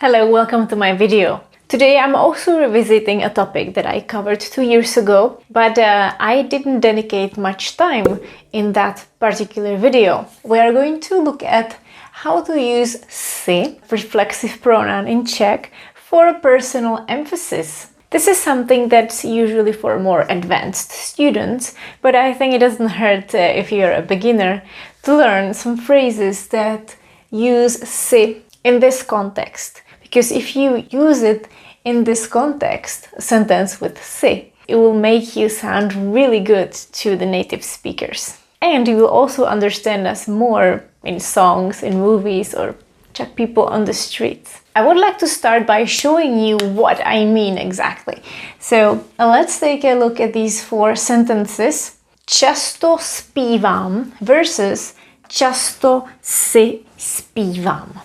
Hello, welcome to my video. Today I'm also revisiting a topic that I covered 2 years ago, but I didn't dedicate much time in that particular video. We are going to look at how to use si, reflexive pronoun in Czech, for a personal emphasis. This is something that's usually for more advanced students, but I think it doesn't hurt if you're a beginner to learn some phrases that use si in this context. Because if you use it in this context, a sentence with si, it will make you sound really good to the native speakers. And you will also understand us more in songs, in movies, or Czech people on the streets. I would like to start by showing you what I mean exactly. So let's take a look at these 4 sentences. Často zpívám versus často si zpívám.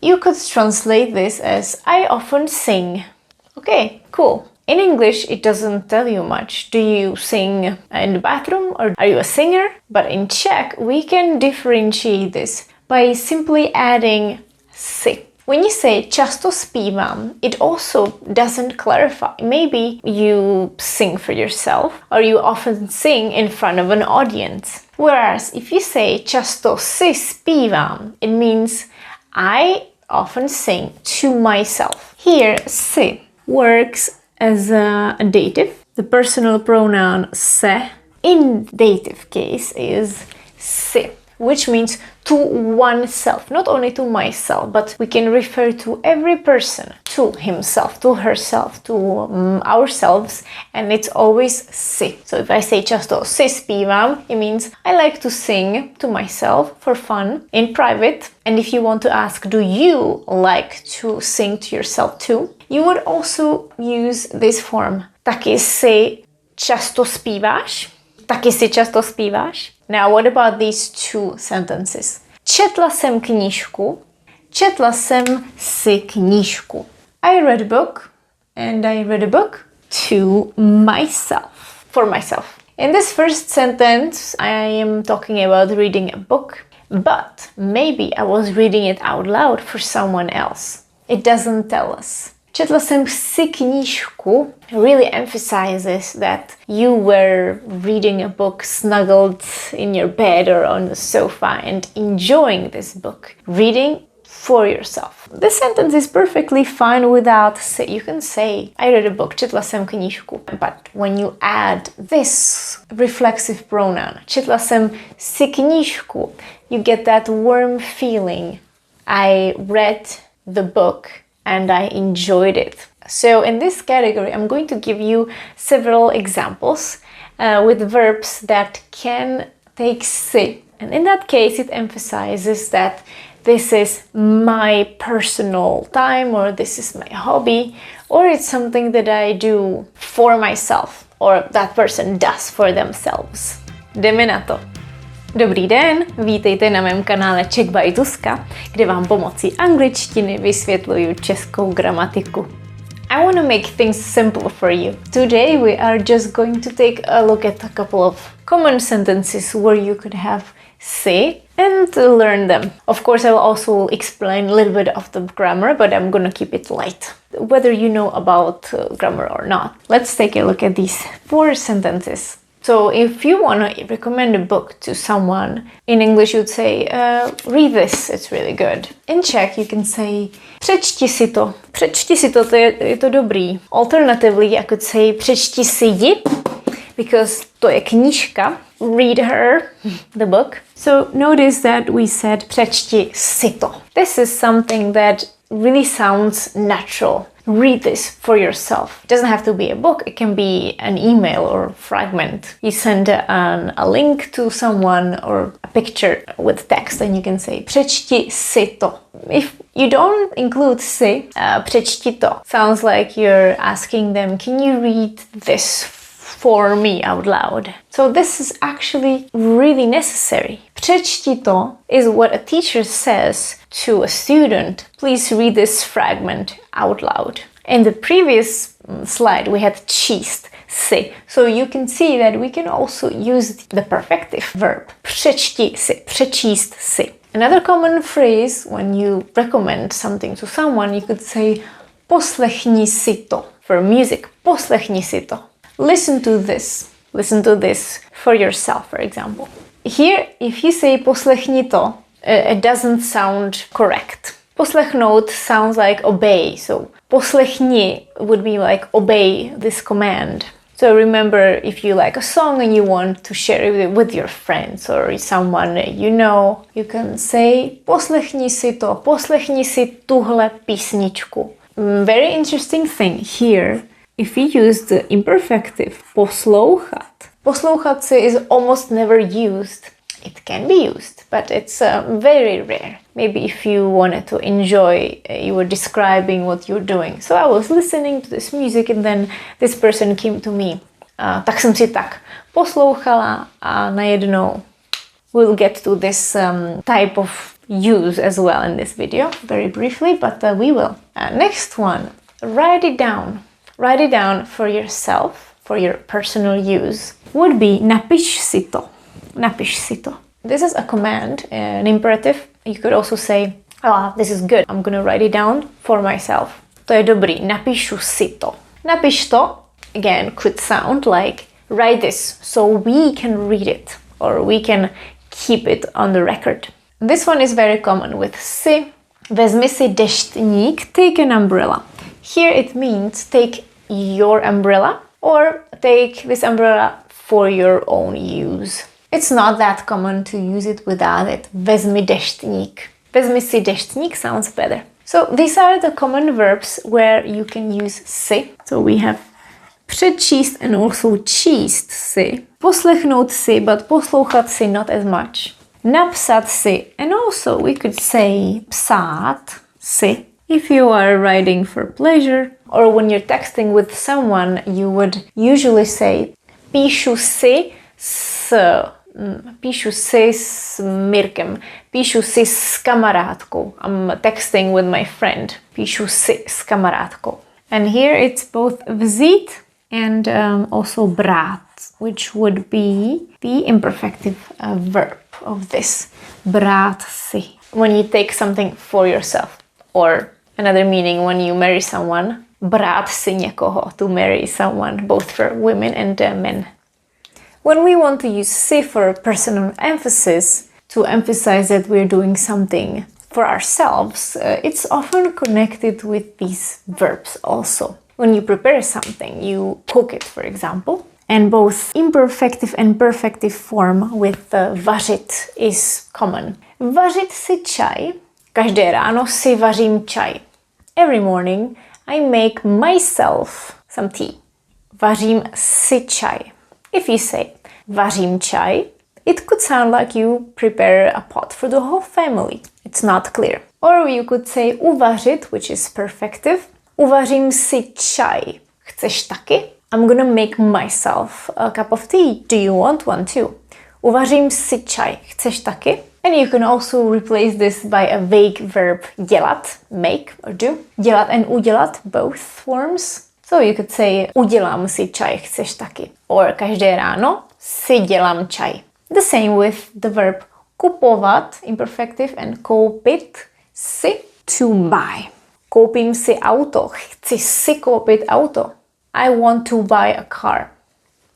You could translate this as I often sing. Okay, cool. In English, it doesn't tell you much. Do you sing in the bathroom or are you a singer? But in Czech, we can differentiate this by simply adding si. When you say často zpívám, it also doesn't clarify. Maybe you sing for yourself or you often sing in front of an audience. Whereas if you say často si zpívám, it means I often sing to myself. Here, si works as a dative. The personal pronoun se in dative case is si, which means to oneself, not only to myself, but we can refer to every person, to himself, to herself, to ourselves, and it's always si. So if I say často si zpívám, it means I like to sing to myself for fun in private. And if you want to ask, do you like to sing to yourself too? You would also use this form. Taky si často zpíváš? Taky si často zpíváš? Now, what about these 2 sentences? Četla jsem knížku. Četla jsem si knížku. I read a book and I read a book to myself, for myself. In this first sentence, I am talking about reading a book, but maybe I was reading it out loud for someone else. It doesn't tell us. Četla jsem si knížku really emphasizes that you were reading a book snuggled in your bed or on the sofa and enjoying this book, reading for yourself. This sentence is perfectly fine without si. You can say, I read a book, četla jsem knížku. But when you add this reflexive pronoun, četla jsem si knížku, you get that warm feeling. I read the book and I enjoyed it. So in this category, I'm going to give you several examples with verbs that can take si. And in that case, it emphasizes that this is my personal time, or this is my hobby, or it's something that I do for myself, or that person does for themselves. Jdeme na to. Dobrý den, vítejte na mém kanále Czech by Zuzka, kde vám pomocí angličtiny vysvětluju českou gramatiku. I want to make things simple for you. Today we are just going to take a look at a couple of common sentences where you could have si and learn them. Of course, I will also explain a little bit of the grammar, but I'm gonna keep it light, whether you know about grammar or not. Let's take a look at these 4 sentences. So if you want to recommend a book to someone, in English you'd say, read this, it's really good. In Czech you can say, přečti si to. Přečti si to, je to dobrý. Alternatively, I could say, přečti si ji, because to je knížka. Read her, the book. So notice that we said, přečti si to. This is something that really sounds natural. Read this for yourself. It doesn't have to be a book, it can be an email or a fragment. You send a link to someone or a picture with text and you can say přečti si to. If you don't include si, přečti to sounds like you're asking them, can you read this for me out loud? So this is actually really necessary. Přečti to is what a teacher says to a student. Please read this fragment out loud. In the previous slide we had číst, si. So you can see that we can also use the perfective verb. Přečti si, přečíst si. Another common phrase when you recommend something to someone, you could say poslechni si to. For music, poslechni si to. Listen to this. Listen to this for yourself, for example. Here, if you say poslechni to, it doesn't sound correct. Poslechnout sounds like obey, so poslechni would be like obey this command. So remember, if you like a song and you want to share it with your friends or someone you know, you can say poslechni si to, poslechni si tuhle písničku. Very interesting thing here, if we use the imperfective poslouchat. Poslouchat si is almost never used. It can be used, but it's very rare. Maybe if you wanted to enjoy, you were describing what you're doing. So I was listening to this music and then this person came to me. Tak jsem si tak poslouchala a najednou we'll get to this type of use as well in this video, very briefly, but we will. Next one, write it down. Write it down for yourself, for your personal use, would be napiš si to. Napiš si to. This is a command, an imperative. You could also say, this is good. I'm gonna write it down for myself. To je dobrý. Napíšu si to. Napiš to, again, could sound like write this so we can read it or we can keep it on the record. This one is very common with si. Vezmi si deštník, take an umbrella. Here it means take your umbrella or take this umbrella for your own use. It's not that common to use it without it. Vezmi deštník. Vezmi si deštník sounds better. So these are the common verbs where you can use si. So we have přečíst and also číst si. Poslechnout si, but poslouchat si not as much. Napsat si, and also we could say psát si. If you are writing for pleasure, or when you're texting with someone, you would usually say píšu si s Mirkem. Píšu si s kamarádkou. I'm texting with my friend. Píšu si s kamarádkou. And here it's both vzít and also brát, which would be the imperfective verb of this. Brát si. When you take something for yourself. Or another meaning when you marry someone. Brát si někoho, to marry someone, both for women and men. When we want to use si for personal emphasis, to emphasize that we're doing something for ourselves, it's often connected with these verbs also. When you prepare something, you cook it, for example, and both imperfective and perfective form with vařit is common. Vařit si čaj. Každé ráno si vařím čaj. Every morning I make myself some tea. Vařím si čaj. If you say vařím čaj, it could sound like you prepare a pot for the whole family. It's not clear. Or you could say uvařit, which is perfective. Uvařím si čaj. Chceš taky? I'm gonna make myself a cup of tea. Do you want one too? Uvařím si čaj. Chceš taky? And you can also replace this by a vague verb dělat, make or do. Dělat and udělat, both forms. So you could say udělám si čaj, chceš taky. Or každé ráno si dělám čaj. The same with the verb kupovat, imperfective, and koupit si, to buy. Koupím si auto, chci si koupit auto. I want to buy a car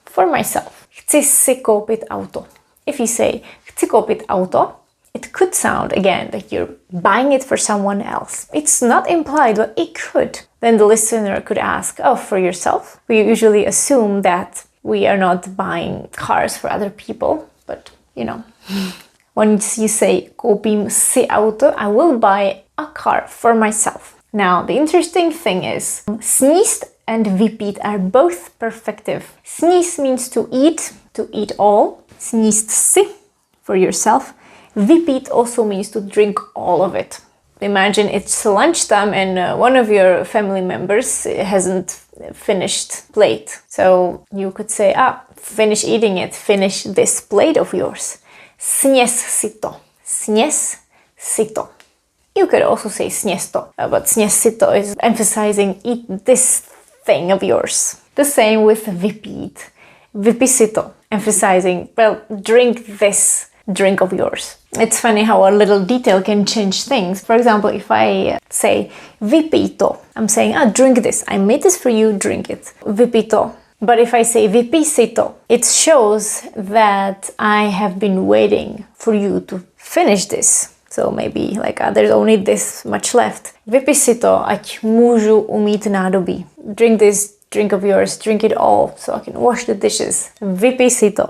for myself. Chci si koupit auto. If you say chci koupit auto, it could sound again that you're buying it for someone else. It's not implied, but it could. Then the listener could ask, for yourself? We usually assume that we are not buying cars for other people, but Once you say koupím si auto, I will buy a car for myself. Now, the interesting thing is, sníst and vypít are both perfective. Sníst means to eat all. Sníst si, for yourself. Vypít also means to drink all of it. Imagine it's lunchtime and one of your family members hasn't finished plate. So you could say, finish eating it, finish this plate of yours. Sněz si to. Sněz si to. You could also say sněz to, but sněz si to is emphasizing eat this thing of yours. The same with vypít. Vypí si to, emphasizing, drink this drink of yours. It's funny how a little detail can change things. For example, if I say vypij to, I'm saying, drink this. I made this for you, drink it. Vypij to. But if I say vypij si to, it shows that I have been waiting for you to finish this. So maybe like there's only this much left. Vypij si to, ať můžu umýt nádobí. Drink this drink of yours, drink it all, so I can wash the dishes. Vypij si to.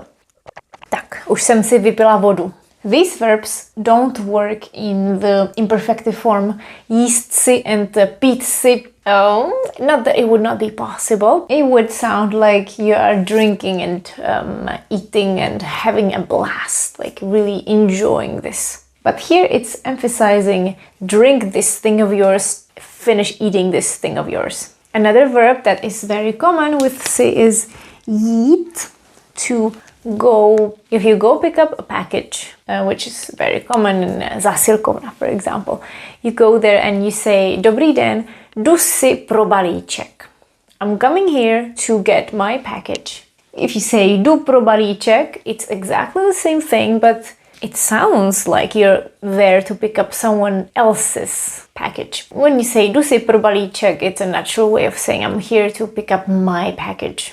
Tak, už jsem si vypila vodu. These verbs don't work in the imperfective form jíst si and pít si. Oh, not that it would not be possible. It would sound like you are drinking and eating and having a blast, like really enjoying this. But here it's emphasizing drink this thing of yours, finish eating this thing of yours. Another verb that is very common with si is jít, to go. If you go pick up a package, which is very common in zásilkovna, for example, you go there and you say, Dobrý den, jdu si pro balíček. I'm coming here to get my package. If you say jdu pro balíček, it's exactly the same thing, but it sounds like you're there to pick up someone else's package. When you say jdu si pro balíček, it's a natural way of saying I'm here to pick up my package.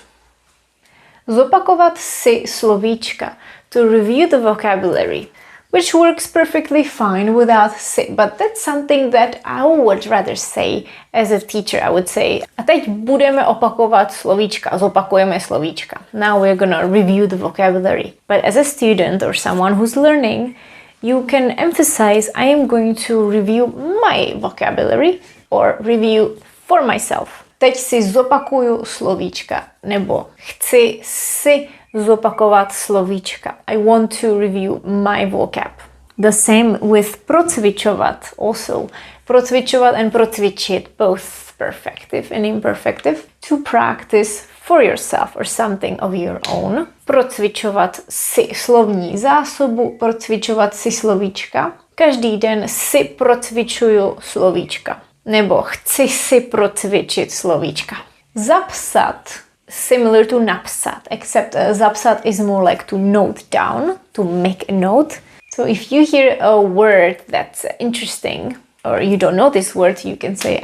Zopakovat si slovíčka, to review the vocabulary, which works perfectly fine without si, but that's something that I would rather say as a teacher. I would say, a teď budeme opakovat slovíčka, zopakujeme slovíčka. Now we're gonna review the vocabulary. But as a student or someone who's learning, you can emphasize, I am going to review my vocabulary or review for myself. Teď si zopakuju slovíčka, nebo chci si zopakovat slovíčka. I want to review my vocab. The same with procvičovat also. Procvičovat and procvičit, both perfective and imperfective. To practice for yourself or something of your own. Procvičovat si slovní zásobu, procvičovat si slovíčka. Každý den si procvičuju slovíčka. Nebo chci si procvičit slovíčka. Zapsat, similar to napsat, except zapsat is more like to note down, to make a note. So if you hear a word that's interesting, or you don't know this word, you can say,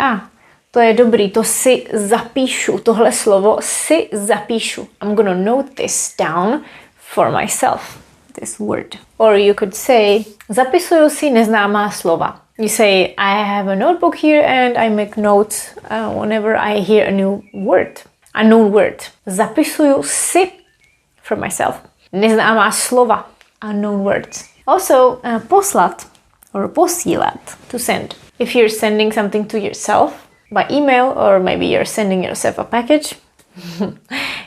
to je dobrý, to si zapíšu, tohle slovo si zapíšu. I'm gonna note this down for myself, this word. Or you could say, zapisuju si neznámá slova. You say, I have a notebook here and I make notes whenever I hear a new word, a known word. Zapisuju si for myself. Neznámá slova, unknown words. Also, poslat or posílat, to send. If you're sending something to yourself by email or maybe you're sending yourself a package,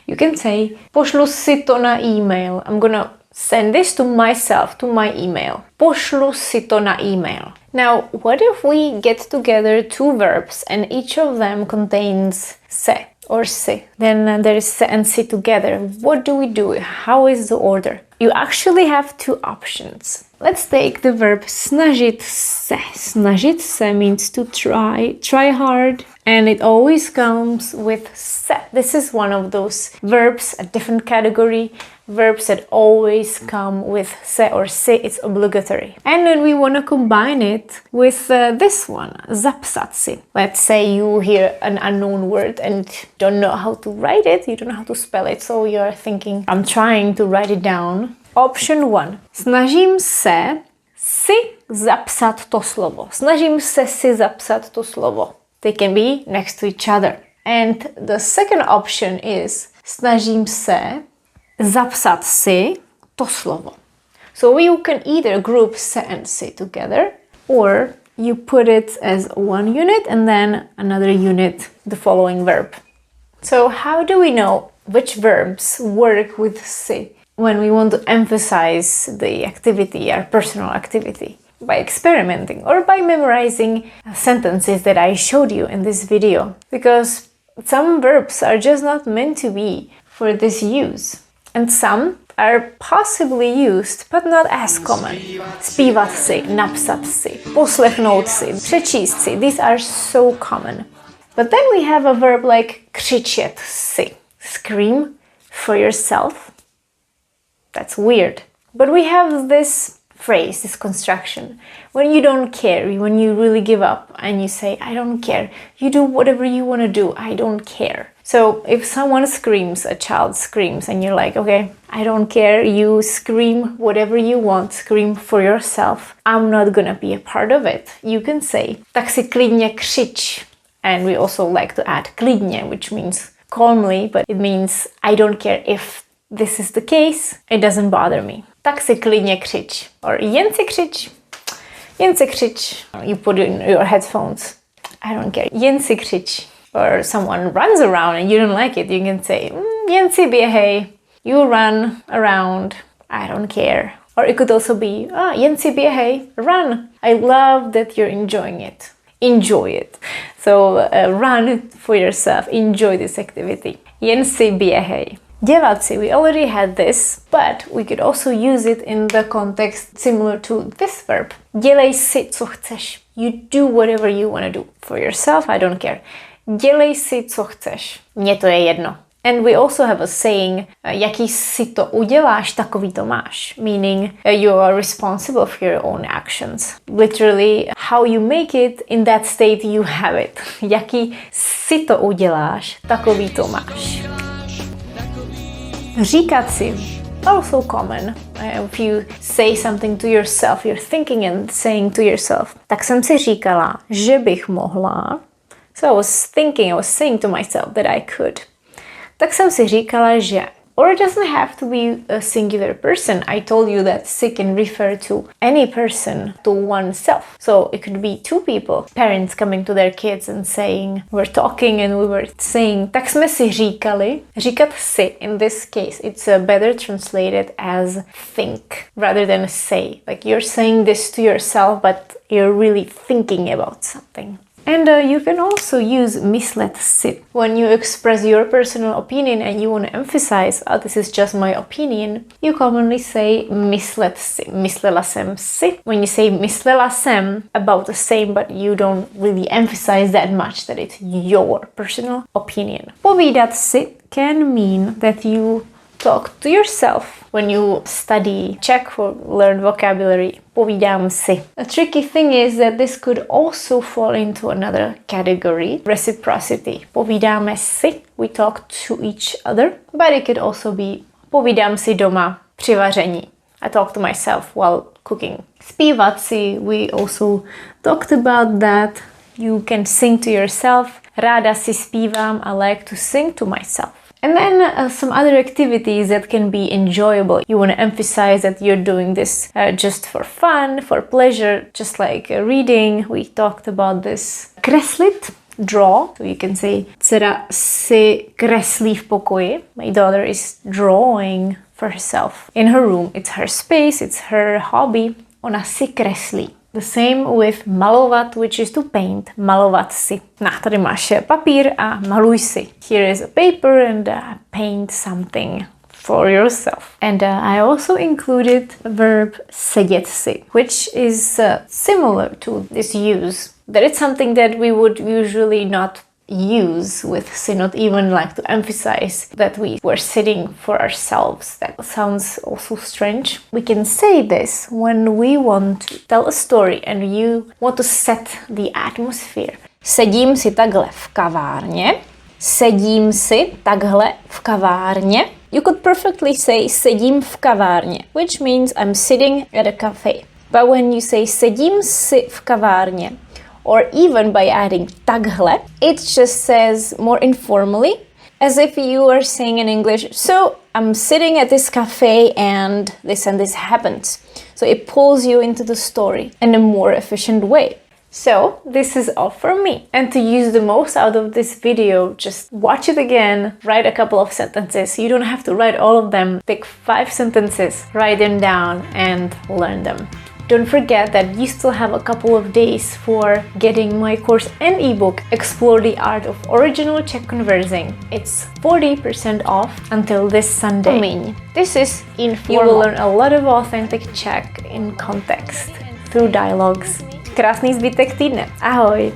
you can say, pošlu si to na email. I'm gonna send this to myself, to my email. Pošlu si to na email. Now, what if we get together two verbs and each of them contains se or si? Then there is se and si together. What do we do? How is the order? You actually have two options. Let's take the verb snažit se. Snažit se means to try hard, and it always comes with se. This is one of those verbs, a different category, verbs that always come with se or si. It's obligatory. And then we want to combine it with this one, zapsat si. Let's say you hear an unknown word and don't know how to write it, you don't know how to spell it, so you're thinking, I'm trying to write it down. Option 1. Snažím se si zapsat to slovo. Snažím se si zapsat to slovo. They can be next to each other. And the second option is snažím se zapsat si to slovo. So you can either group se and si together, or you put it as one unit and then another unit, the following verb. So how do we know which verbs work with si when we want to emphasize the activity, our personal activity? By experimenting or by memorizing sentences that I showed you in this video. Because some verbs are just not meant to be for this use. And some are possibly used, but not as common. Zpívat si, napsat si, poslechnout si, přečíst si. These are so common. But then we have a verb like křičet si. Scream for yourself. That's weird. But we have this phrase, this construction. When you don't care, when you really give up and you say, I don't care, you do whatever you want to do, I don't care. So if someone screams, a child screams, and you're like, okay, I don't care, you scream whatever you want, scream for yourself, I'm not gonna be a part of it. You can say, tak si klidně křič. And we also like to add klidně, which means calmly, but it means I don't care if this is the case, it doesn't bother me. Tak si klidně křič. Or jen si křič. Jen si křič. You put it in your headphones. I don't care. Jen si křič. Or someone runs around and you don't like it, you can say, jen si běhej. You run around. I don't care. Or it could also be, jen si běhej. Run. I love that you're enjoying it. Enjoy it. So run for yourself. Enjoy this activity. Jen si běhej. Dělat si, we already had this, but we could also use it in the context similar to this verb. Dělej si, co chceš. You do whatever you want to do. For yourself, I don't care. Dělej si, co chceš. Mně to je jedno. And we also have a saying, jaký si to uděláš, takový to máš. Meaning, you are responsible for your own actions. Literally, how you make it, in that state you have it. Jaký si to uděláš, takový to máš. Říkat si, also common. If you say something to yourself, you're thinking and saying to yourself, tak jsem si říkala, že bych mohla. So I was thinking, I was saying to myself that I could. Tak jsem si říkala, že. Or it doesn't have to be a singular person. I told you that si can refer to any person, to oneself. So it could be two people. Parents coming to their kids and saying, we're talking and we were saying, tak jsme si říkali. Říkat si, in this case, it's better translated as think rather than say. Like you're saying this to yourself, but you're really thinking about something. And you can also use myslet si. When you express your personal opinion and you want to emphasize, this is just my opinion, you commonly say myslet si. Myslela jsem si. When you say myslela jsem about the same, but you don't really emphasize that much that it's your personal opinion. Povídat si can mean that you talk to yourself. When you study Czech or learn vocabulary, povídám si. A tricky thing is that this could also fall into another category, reciprocity. Povídáme si, we talk to each other, but it could also be povídám si doma při vaření. I talk to myself while cooking. Zpívat si, we also talked about that. You can sing to yourself. Ráda si zpívám, I like to sing to myself. And then some other activities that can be enjoyable. You want to emphasize that you're doing this just for fun, for pleasure, just like reading. We talked about this. Kreslit, draw. So you can say, dcera si kreslí v pokoji. My daughter is drawing for herself. In her room, it's her space, it's her hobby. Ona si kreslí. The same with malovat, which is to paint. Malovat si. Tady máš papír a maluj si. Here is a paper and paint something for yourself. And I also included the verb sedět si, which is similar to this use. That it's something that we would usually not use with si, not even like to emphasize that we were sitting for ourselves. That sounds also strange. We can say this when we want to tell a story and you want to set the atmosphere. Sedím si takhle v kavárně. Sedím si takhle v kavárně. You could perfectly say sedím v kavárně, which means I'm sitting at a cafe. But when you say sedím si v kavárně, or even by adding takhle, it just says more informally, as if you are saying in English, so I'm sitting at this cafe and this happens. So it pulls you into the story in a more efficient way. So this is all for me. And to use the most out of this video, just watch it again, write a couple of sentences. You don't have to write all of them. Pick 5 sentences, write them down and learn them. Don't forget that you still have a couple of days for getting my course and ebook, Explore the Art of Original Czech Conversing. It's 40% off until this Sunday. This is informal. You will learn a lot of authentic Czech in context through dialogues. Krásný zbytek týdne. Ahoj!